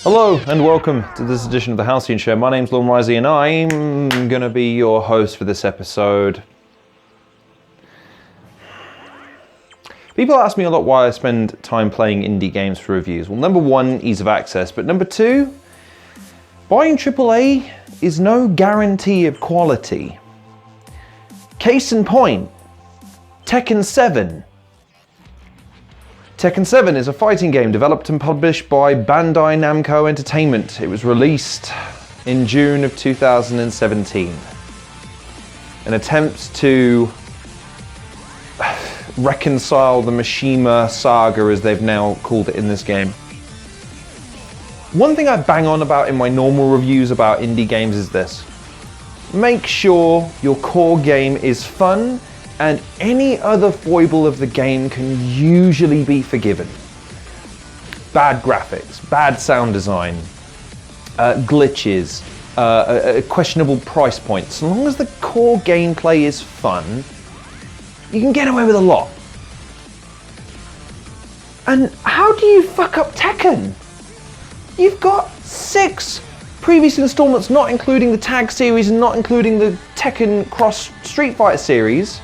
Hello and welcome to this edition of the Halcyon Show. My name's Lorne Risey and I'm going to be your host for this episode. People ask me a lot why I spend time playing indie games for reviews. Well, number one, ease of access, but number two, buying AAA is no guarantee of quality. Case in point, Tekken 7. Tekken 7 is a fighting game developed and published by Bandai Namco Entertainment. It was released in June of 2017. An attempt to reconcile the Mishima Saga, as they've now called it in this game. One thing I bang on about in my normal reviews about indie games is this. Make sure your core game is fun and any other foible of the game can usually be forgiven. Bad graphics, bad sound design, glitches, a questionable price point. So long as the core gameplay is fun, you can get away with a lot. And how do you fuck up Tekken? You've got 6 previous installments, not including the Tag series and not including the Tekken Cross Street Fighter series.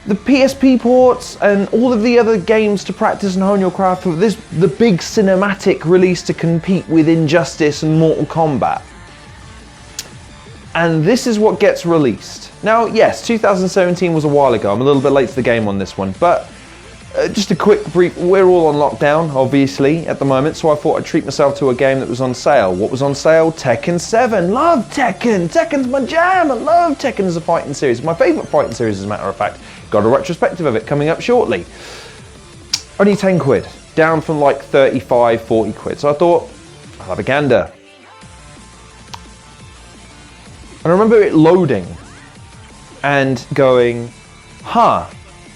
The PSP ports and all of the other games to practice and hone your craft for this, the big cinematic release to compete with Injustice and Mortal Kombat. And this is what gets released. Now, yes, 2017 was a while ago. I'm a little bit late to the game on this one, but just a quick brief. We're all on lockdown, obviously, at the moment, so I thought I'd treat myself to a game that was on sale. What was on sale? Tekken 7. Love Tekken! Tekken's my jam! I love Tekken as a fighting series. My favourite fighting series, as a matter of fact. Got a retrospective of it coming up shortly. Only 10 quid, down from like 35, 40 quid. So I thought, I'll have a gander. And I remember it loading and going,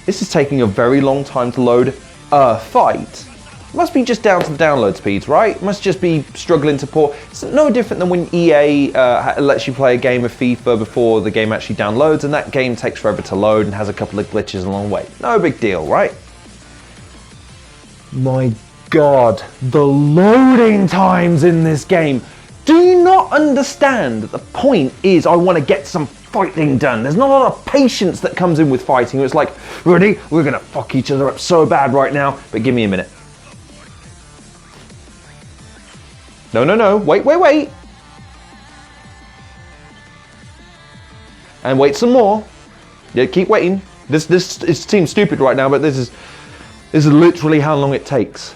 this is taking a very long time to load a fight. Must be just down to the download speeds, right? Must just be struggling to port. It's no different than when EA lets you play a game of FIFA before the game actually downloads, and that game takes forever to load and has a couple of glitches along the way. No big deal, right? My God, the loading times in this game. Do you not understand that the point is I want to get some fighting done? There's not a lot of patience that comes in with fighting. It's like, ready? We're going to fuck each other up so bad right now, but give me a minute. No, wait. And wait some more. Yeah, keep waiting. This it seems stupid right now, but this is literally how long it takes.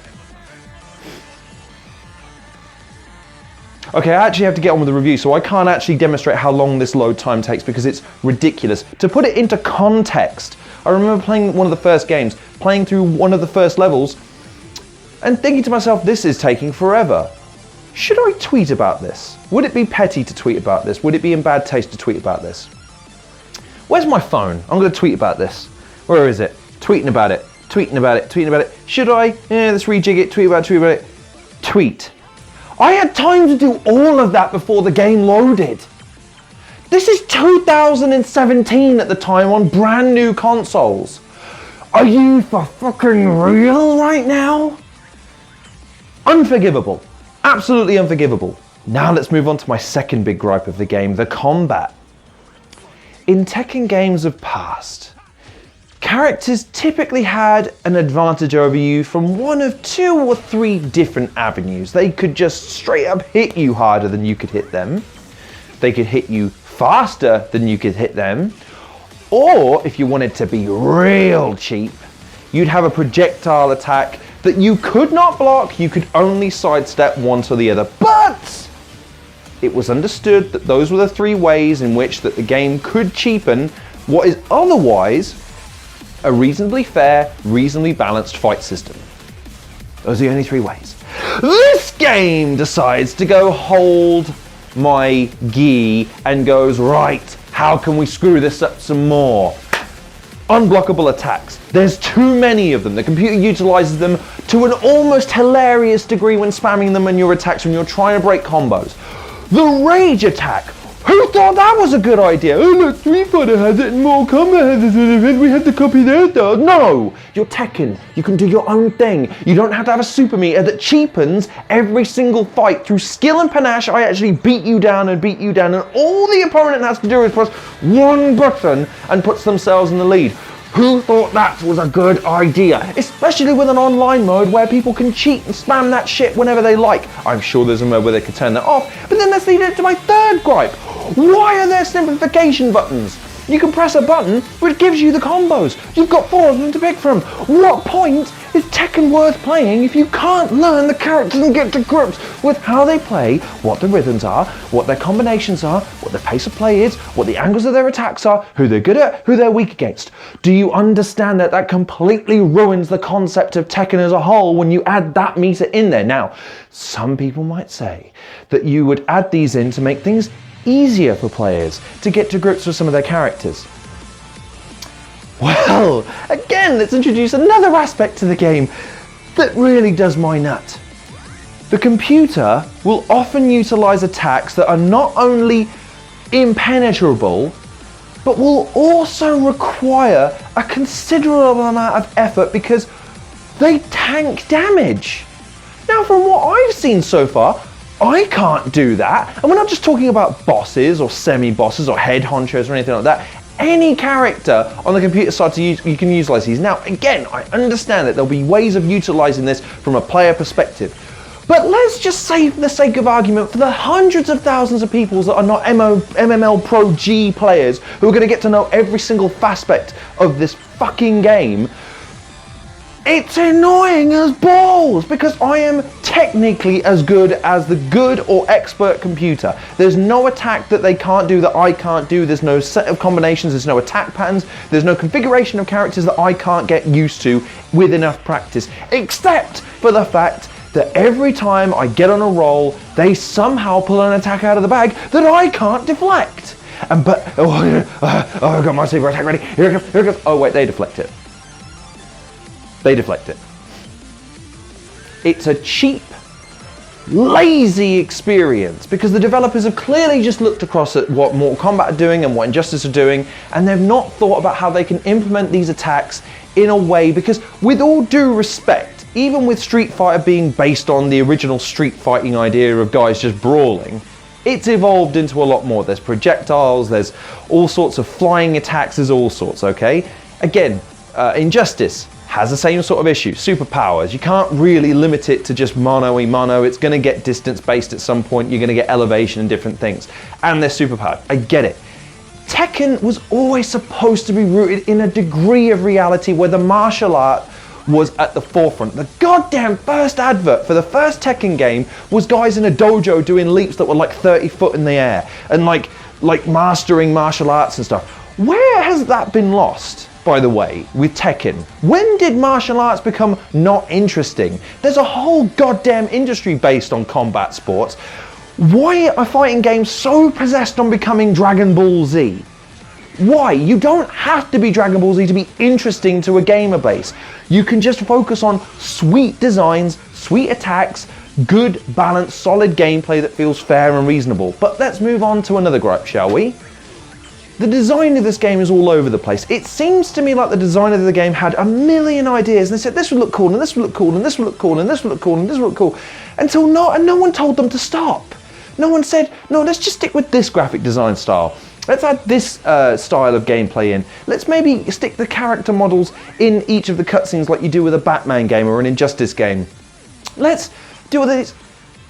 Okay, I actually have to get on with the review, so I can't actually demonstrate how long this load time takes because it's ridiculous. To put it into context, I remember playing one of the first games, playing through one of the first levels, and thinking to myself, this is taking forever. Should I tweet about this? Would it be petty to tweet about this? Would it be in bad taste to tweet about this? Where's my phone? I'm going to tweet about this. Where is it? Tweeting about it. Should I? Yeah, let's rejig it. Tweet about it. Tweet. I had time to do all of that before the game loaded. This is 2017 at the time on brand new consoles. Are you for fucking real right now? Unforgivable. Absolutely unforgivable. Now let's move on to my second big gripe of the game, the combat. In Tekken games of past, characters typically had an advantage over you from one of 2 or 3 different avenues. They could just straight up hit you harder than you could hit them. They could hit you faster than you could hit them. Or if you wanted to be real cheap, you'd have a projectile attack that you could not block, you could only sidestep one to the other. But it was understood that those were the 3 ways in which that the game could cheapen what is otherwise a reasonably fair, reasonably balanced fight system. Those are the only 3 ways. This game decides to go hold my gi and goes, right, how can we screw this up some more? Unblockable attacks. There's too many of them. The computer utilizes them to an almost hilarious degree when spamming them in your attacks when you're trying to break combos. The rage attack. Who thought that was a good idea? Oh look, Street Fighter has it and Mortal Kombat has it in it, we had to copy their dog. No! You're Tekken. You can do your own thing. You don't have to have a super meter that cheapens every single fight. Through skill and panache, I actually beat you down and all the opponent has to do is press one button and puts themselves in the lead. Who thought that was a good idea? Especially with an online mode where people can cheat and spam that shit whenever they like. I'm sure there's a mode where they could turn that off, but then let's lead it to my third gripe. Why are there simplification buttons? You can press a button which gives you the combos. You've got 4 of them to pick from. What point is Tekken worth playing if you can't learn the characters and get to grips with how they play, what the rhythms are, what their combinations are, what the pace of play is, what the angles of their attacks are, who they're good at, who they're weak against? Do you understand that that completely ruins the concept of Tekken as a whole when you add that meter in there? Now, some people might say that you would add these in to make things easier for players to get to grips with some of their characters. Well, again, let's introduce another aspect to the game that really does my nut. The computer will often utilize attacks that are not only impenetrable, but will also require a considerable amount of effort because they tank damage. Now, from what I've seen so far, I can't do that. And we're not just talking about bosses or semi-bosses or head honchos or anything like that. Any character on the computer side to use, you can utilize these. Now, again, I understand that there'll be ways of utilizing this from a player perspective. But let's just say, for the sake of argument, for the hundreds of thousands of people that are not MML Pro G players who are going to get to know every single aspect of this fucking game, it's annoying as balls because I am technically as good as the good or expert computer. There's no attack that they can't do that I can't do. There's no set of combinations, there's no attack patterns, there's no configuration of characters that I can't get used to with enough practice, except for the fact that every time I get on a roll, they somehow pull an attack out of the bag that I can't deflect. I've got my super attack ready. Here it comes. Oh wait, they deflect it. They deflect it. It's a cheap, lazy experience because the developers have clearly just looked across at what Mortal Kombat are doing and what Injustice are doing, and they've not thought about how they can implement these attacks in a way, because with all due respect, even with Street Fighter being based on the original street fighting idea of guys just brawling, it's evolved into a lot more. There's projectiles, there's all sorts of flying attacks, there's all sorts, okay? Again, Injustice has the same sort of issue. Superpowers, you can't really limit it to just mano-a-mano. It's going to get distance based at some point. You're going to get elevation and different things. And they're superpowered. I get it. Tekken was always supposed to be rooted in a degree of reality where the martial art was at the forefront. The goddamn first advert for the first Tekken game was guys in a dojo doing leaps that were like 30 foot in the air and like mastering martial arts and stuff. Where has that been lost, by the way, with Tekken? When did martial arts become not interesting? There's a whole goddamn industry based on combat sports. Why are fighting games so possessed on becoming Dragon Ball Z? Why? You don't have to be Dragon Ball Z to be interesting to a gamer base. You can just focus on sweet designs, sweet attacks, good, balanced, solid gameplay that feels fair and reasonable. But let's move on to another gripe, shall we? The design of this game is all over the place. It seems to me like the designer of the game had a million ideas and they said this would look cool and this would look cool and this would look cool and this would look cool and this would look cool until no one told them to stop. No one said, no, let's just stick with this graphic design style. Let's add this style of gameplay in. Let's maybe stick the character models in each of the cutscenes like you do with a Batman game or an Injustice game. Let's do this.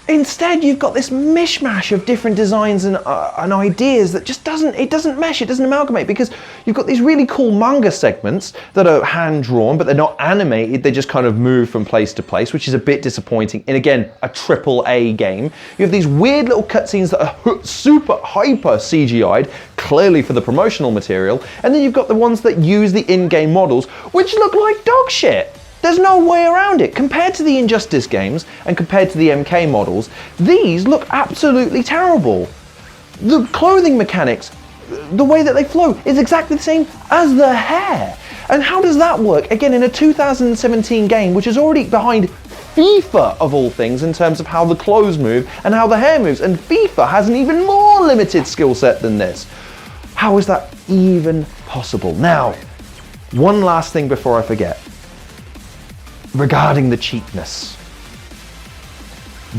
Instead, you've got this mishmash of different designs and ideas that just doesn't mesh, it doesn't amalgamate, because you've got these really cool manga segments that are hand-drawn, but they're not animated, they just kind of move from place to place, which is a bit disappointing. And again, a AAA game. You have these weird little cutscenes that are super hyper CGI'd, clearly for the promotional material, and then you've got the ones that use the in-game models, which look like dog shit. There's no way around it. Compared to the Injustice games and compared to the MK models, these look absolutely terrible. The clothing mechanics, the way that they flow, is exactly the same as the hair. And how does that work? Again, in a 2017 game, which is already behind FIFA, of all things, in terms of how the clothes move and how the hair moves. And FIFA has an even more limited skill set than this. How is that even possible? Now, one last thing before I forget. Regarding the cheapness.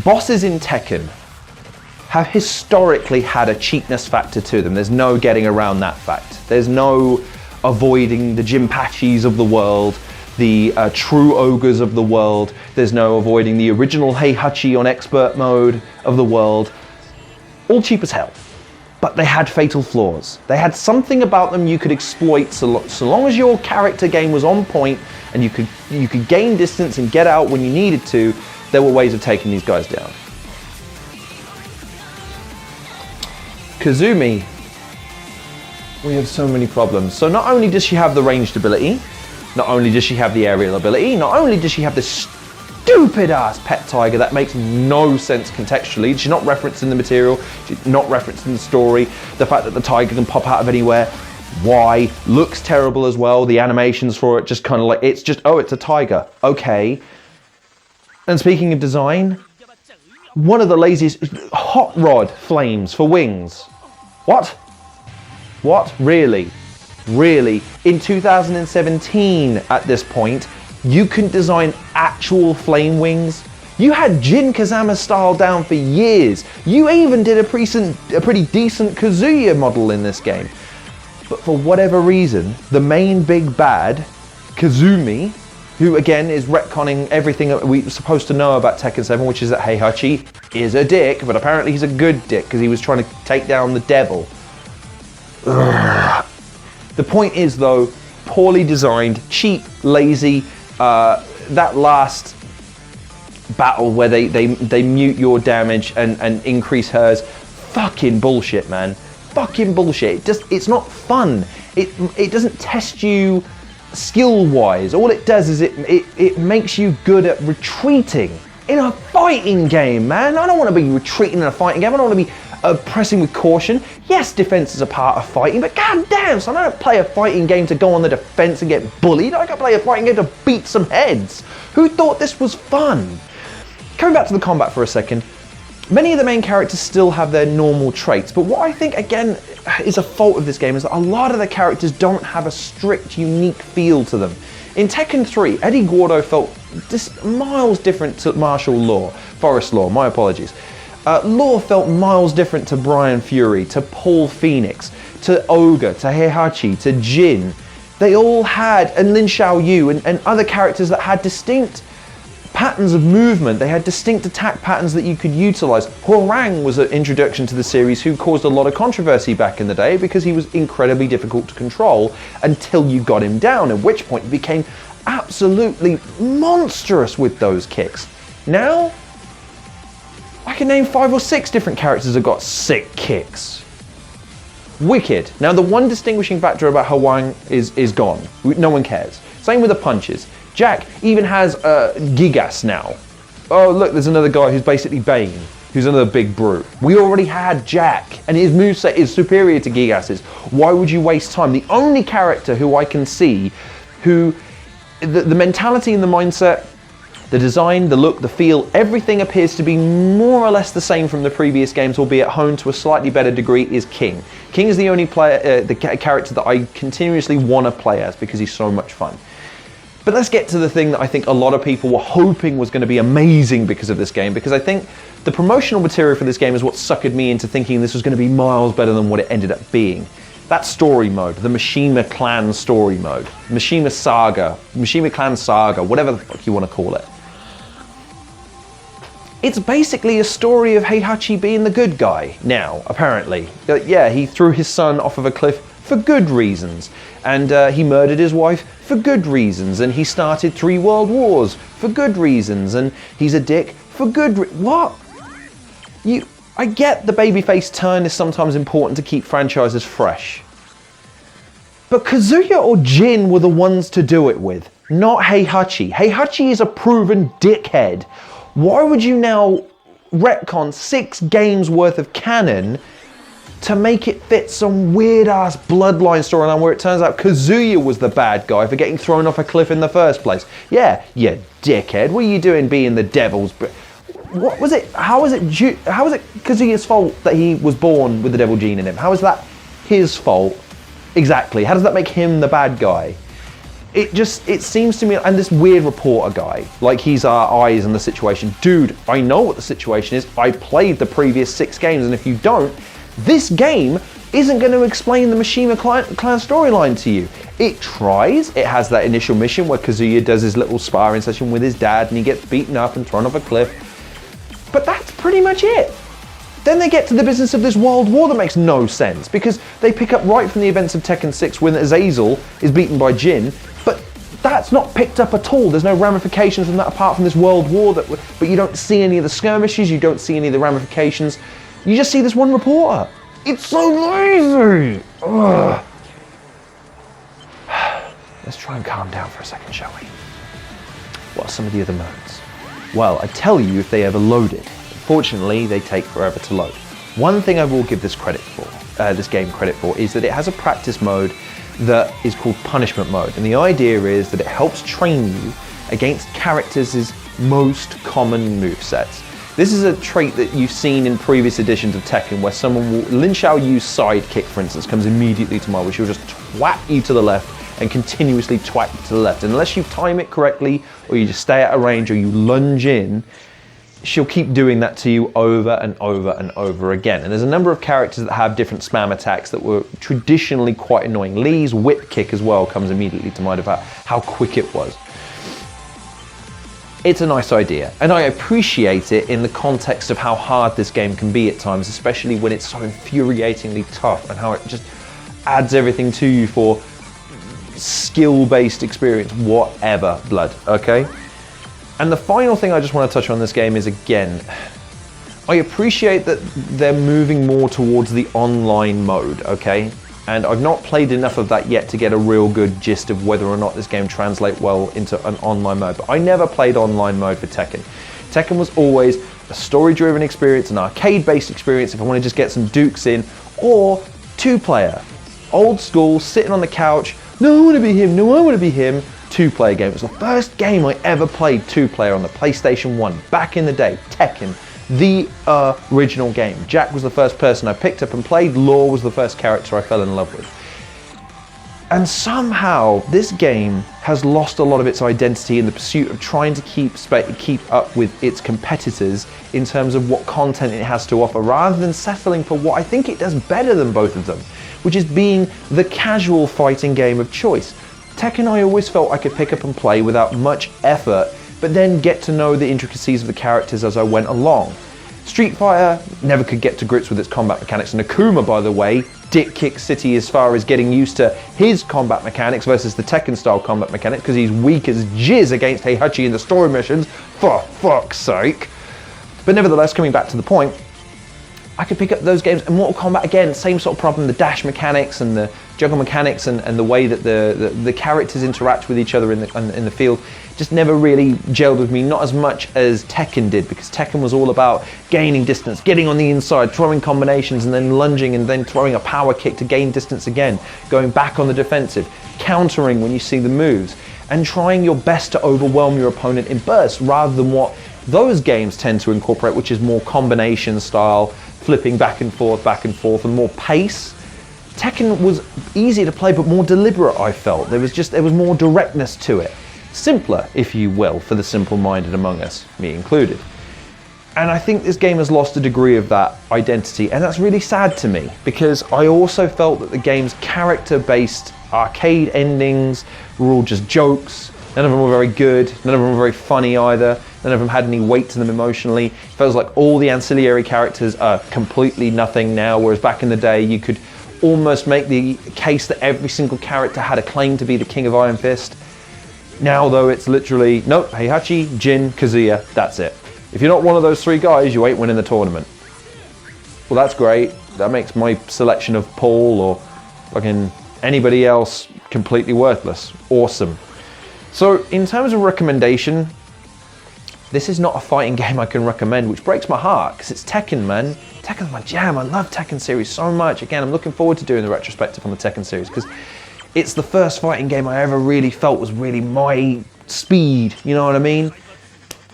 Bosses in Tekken have historically had a cheapness factor to them. There's no getting around that fact. There's no avoiding the Jinpachis of the world, the true ogres of the world. There's no avoiding the original Heihachi on expert mode of the world. All cheap as hell. But they had fatal flaws. They had something about them you could exploit so long as your character game was on point and you could gain distance and get out when you needed to. There were ways of taking these guys down. Kazumi, we have so many problems. So not only does she have the ranged ability, not only does she have the aerial ability, not only does she have this stupid ass pet tiger that makes no sense contextually. She's not referenced in the material, she's not referenced in the story. The fact that the tiger can pop out of anywhere, why? Looks terrible as well. The animations for it just kind of like, it's just, oh, it's a tiger. Okay. And speaking of design, one of the laziest hot rod flames for wings. What? What? Really? Really? In 2017 at this point, you can design actual flame wings? You had Jin Kazama style down for years. You even did a pretty decent Kazuya model in this game. But for whatever reason, the main big bad, Kazumi, who again is retconning everything that we're supposed to know about Tekken 7, which is that Heihachi is a dick, but apparently he's a good dick because he was trying to take down the devil. Ugh. The point is though, poorly designed, cheap, lazy. That last battle where they mute your damage and increase hers, fucking bullshit, man. Fucking bullshit. It's not fun. It doesn't test you skill-wise. All it does is it makes you good at retreating in a fighting game, man. I don't want to be retreating in a fighting game. I don't want to be pressing with caution. Yes, defense is a part of fighting, but goddamn, son, I don't play a fighting game to go on the defense and get bullied. I gotta play a fighting game to beat some heads. Who thought this was fun? Coming back to the combat for a second, many of the main characters still have their normal traits, but what I think, again, is a fault of this game is that a lot of the characters don't have a strict, unique feel to them. In Tekken 3, Eddie Gordo felt miles different to Martial Law, Forest Law, my apologies. Law felt miles different to Brian Fury, to Paul Phoenix, to Ogre, to Heihachi, to Jin. They all had, and Lin Xiaoyu, and other characters that had distinct patterns of movement. They had distinct attack patterns that you could utilize. Hwoarang was an introduction to the series who caused a lot of controversy back in the day because he was incredibly difficult to control until you got him down, at which point he became absolutely monstrous with those kicks. Now, I can name 5 or 6 different characters that got sick kicks. Wicked. Now the one distinguishing factor about Hwoarang is gone. No one cares. Same with the punches. Jack even has Gigas now. Oh look, there's another guy who's basically Bane, who's another big brute. We already had Jack, and his moveset is superior to Gigas's. Why would you waste time? The only character who I can see who, the mentality and the mindset, the design, the look, the feel, everything appears to be more or less the same from the previous games, albeit honed to a slightly better degree, is King. King is the only player, character that I continuously want to play as because he's so much fun. But let's get to the thing that I think a lot of people were hoping was going to be amazing because of this game, because I think the promotional material for this game is what suckered me into thinking this was going to be miles better than what it ended up being. That story mode, the Mishima Clan story mode, Mishima Clan Saga, whatever the fuck you want to call it. It's basically a story of Heihachi being the good guy now, apparently. Yeah, he threw his son off of a cliff for good reasons, and he murdered his wife for good reasons, and he started 3 world wars for good reasons, and he's a dick for what? I get the babyface turn is sometimes important to keep franchises fresh. But Kazuya or Jin were the ones to do it with, not Heihachi. Heihachi is a proven dickhead. Why would you now retcon 6 games worth of canon to make it fit some weird-ass bloodline storyline where it turns out Kazuya was the bad guy for getting thrown off a cliff in the first place. Yeah, you dickhead, what are you doing being the devil's... What was it? How was it Kazuya's fault that he was born with the devil gene in him? How is that his fault? Exactly. How does that make him the bad guy? It seems to me, and this weird reporter guy, like he's our eyes in the situation. Dude, I know what the situation is. I played the previous 6 games, and if you don't, this game isn't going to explain the Mishima clan storyline to you. It tries. It has that initial mission where Kazuya does his little sparring session with his dad and he gets beaten up and thrown off a cliff. But that's pretty much it. Then they get to the business of this world war that makes no sense because they pick up right from the events of Tekken 6 when Azazel is beaten by Jin, but that's not picked up at all. There's no ramifications from that apart from this world war, but you don't see any of the skirmishes, you don't see any of the ramifications. You just see this one reporter. It's so lazy! Ugh. Let's try and calm down for a second, shall we? What are some of the other modes? Well, I tell you if they ever loaded. Unfortunately, they take forever to load. One thing I will give this game credit for, is that it has a practice mode that is called punishment mode. And the idea is that it helps train you against characters' most common movesets. This is a trait that you've seen in previous editions of Tekken where someone will, Lin Xiaoyu's sidekick for instance comes immediately to mind, where she'll just twat you to the left and continuously twat you to the left. And unless you time it correctly or you just stay at a range or you lunge in, she'll keep doing that to you over and over and over again. And there's a number of characters that have different spam attacks that were traditionally quite annoying. Lee's whip kick as well comes immediately to mind about how quick it was. It's a nice idea, and I appreciate it in the context of how hard this game can be at times, especially when it's so infuriatingly tough and how it just adds everything to you for skill-based experience, whatever, blood, okay? And the final thing I just want to touch on this game is, again, I appreciate that they're moving more towards the online mode, okay? And I've not played enough of that yet to get a real good gist of whether or not this game translates well into an online mode. But I never played online mode for Tekken. Tekken was always a story-driven experience, an arcade-based experience if I want to just get some dukes in, or 2-player. Old school, sitting on the couch, no I want to be him, no I want to be him, 2-player game. It was the first game I ever played 2-player on the PlayStation 1, back in the day, Tekken. The original game. Jack was the first person I picked up and played. Law was the first character I fell in love with. And somehow this game has lost a lot of its identity in the pursuit of trying to keep up with its competitors in terms of what content it has to offer, rather than settling for what I think it does better than both of them, which is being the casual fighting game of choice. Tekken I always felt I could pick up and play without much effort, but then get to know the intricacies of the characters as I went along. Street Fighter never could get to grips with its combat mechanics, and Akuma, by the way, dick kick City as far as getting used to his combat mechanics versus the Tekken style combat mechanics, because he's weak as jizz against Heihachi in the story missions, for fuck's sake. But nevertheless, coming back to the point, I could pick up those games, and Mortal Kombat, again, same sort of problem, the dash mechanics and the juggle mechanics and the way that the characters interact with each other in the field just never really gelled with me, not as much as Tekken did, because Tekken was all about gaining distance, getting on the inside, throwing combinations and then lunging and then throwing a power kick to gain distance again, going back on the defensive, countering when you see the moves, and trying your best to overwhelm your opponent in bursts rather than what those games tend to incorporate, which is more combination style, flipping back and forth, and more pace. Tekken was easier to play, but more deliberate, I felt. There was more directness to it. Simpler, if you will, for the simple-minded among us, me included. And I think this game has lost a degree of that identity, and that's really sad to me, because I also felt that the game's character-based arcade endings were all just jokes. None of them were very good, none of them were very funny either, none of them had any weight to them emotionally. It feels like all the ancillary characters are completely nothing now, whereas back in the day you could almost make the case that every single character had a claim to be the King of Iron Fist. Now though, it's literally, nope, Heihachi, Jin, Kazuya, that's it. If you're not one of those 3 guys, you ain't winning the tournament. Well, that's great. That makes my selection of Paul or fucking anybody else completely worthless. Awesome. So in terms of recommendation, this is not a fighting game I can recommend, which breaks my heart, because it's Tekken, man. Tekken's my jam. I love Tekken series so much. Again, I'm looking forward to doing the retrospective on the Tekken series, because it's the first fighting game I ever really felt was really my speed, you know what I mean?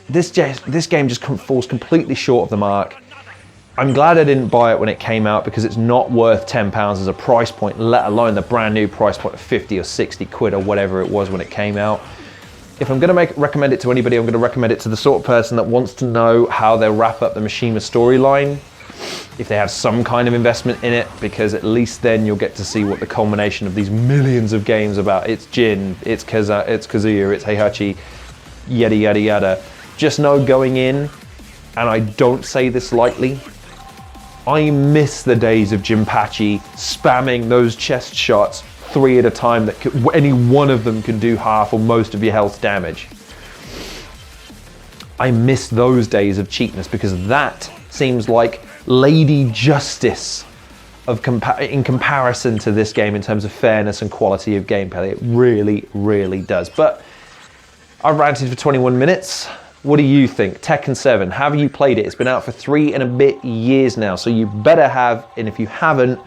This game just falls completely short of the mark. I'm glad I didn't buy it when it came out, because it's not worth £10 as a price point, let alone the brand new price point of 50 or 60 quid or whatever it was when it came out. If I'm going to recommend it to anybody, I'm going to recommend it to the sort of person that wants to know how they'll wrap up the Mishima storyline, if they have some kind of investment in it, because at least then you'll get to see what the culmination of these millions of games about. It's Jin, it's Kazuya, it's Heihachi, yada yada yada. Just know going in, and I don't say this lightly, I miss the days of Jinpachi spamming those chest shots 3 at a time that any one of them can do half or most of your health damage. I miss those days of cheapness, because that seems like Lady Justice in comparison to this game in terms of fairness and quality of gameplay. It really, really does. But I've ranted for 21 minutes. What do you think? Tekken 7, have you played it? It's been out for 3 and a bit years now, so you better have, and if you haven't,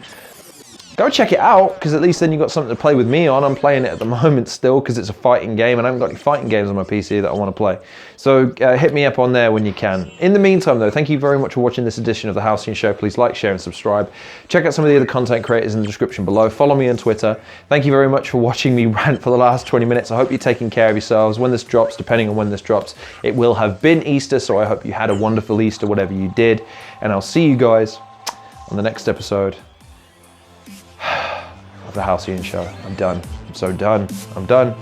go check it out, because at least then you've got something to play with me on. I'm playing it at the moment still, because it's a fighting game, and I haven't got any fighting games on my PC that I want to play. So hit me up on there when you can. In the meantime though, thank you very much for watching this edition of the Halcyon Show. Please like, share and subscribe. Check out some of the other content creators in the description below. Follow me on Twitter. Thank you very much for watching me rant for the last 20 minutes. I hope you're taking care of yourselves. When this drops, depending on when this drops, it will have been Easter, so I hope you had a wonderful Easter, whatever you did. And I'll see you guys on the next episode of the Halcyon Show. I'm done. I'm so done. I'm done.